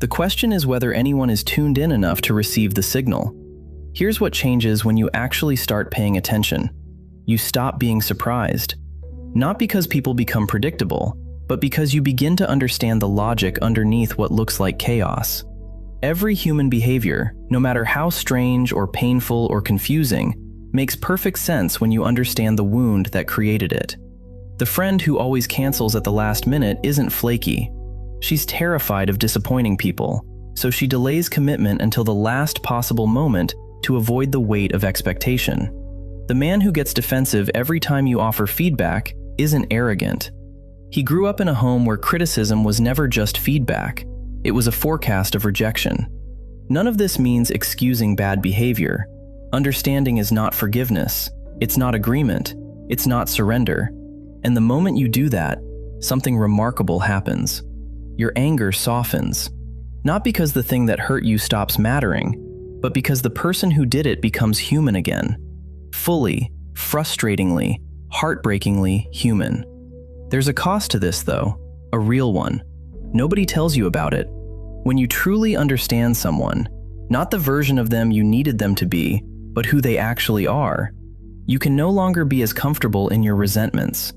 The question is whether anyone is tuned in enough to receive the signal. Here's what changes when you actually start paying attention. You stop being surprised. Not because people become predictable, but because you begin to understand the logic underneath what looks like chaos. Every human behavior, no matter how strange or painful or confusing, makes perfect sense when you understand the wound that created it. The friend who always cancels at the last minute isn't flaky. She's terrified of disappointing people, so she delays commitment until the last possible moment to avoid the weight of expectation. The man who gets defensive every time you offer feedback isn't arrogant. He grew up in a home where criticism was never just feedback, it was a forecast of rejection. None of this means excusing bad behavior. Understanding is not forgiveness, it's not agreement, it's not surrender. And the moment you do that, something remarkable happens. Your anger softens. Not because the thing that hurt you stops mattering, but because the person who did it becomes human again. Fully, frustratingly, heartbreakingly human. There's a cost to this though, a real one. Nobody tells you about it. When you truly understand someone, not the version of them you needed them to be, but who they actually are, you can no longer be as comfortable in your resentments.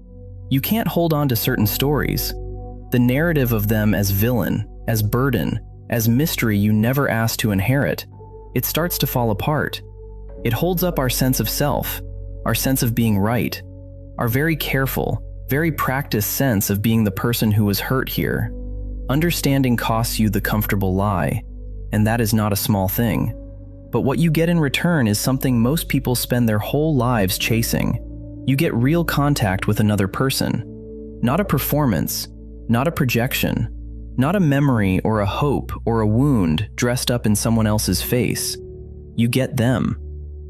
You can't hold on to certain stories. The narrative of them as villain, as burden, as mystery you never asked to inherit, it starts to fall apart. It holds up our sense of self, our sense of being right, our very careful, very practiced sense of being the person who was hurt here. Understanding costs you the comfortable lie, and that is not a small thing. But what you get in return is something most people spend their whole lives chasing. You get real contact with another person. Not a performance, not a projection, not a memory or a hope or a wound dressed up in someone else's face. You get them.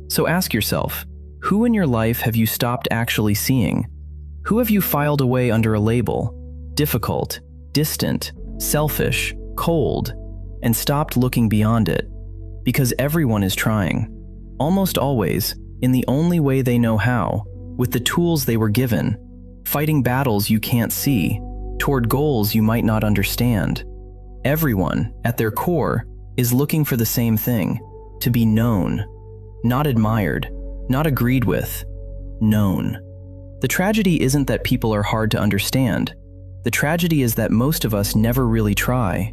So ask yourself, who in your life have you stopped actually seeing? Who have you filed away under a label? Difficult, distant, selfish, cold, and stopped looking beyond it? Because everyone is trying. Almost always, in the only way they know how, with the tools they were given, fighting battles you can't see, toward goals you might not understand. Everyone, at their core, is looking for the same thing, to be known. Not admired, not agreed with, known. The tragedy isn't that people are hard to understand. The tragedy is that most of us never really try.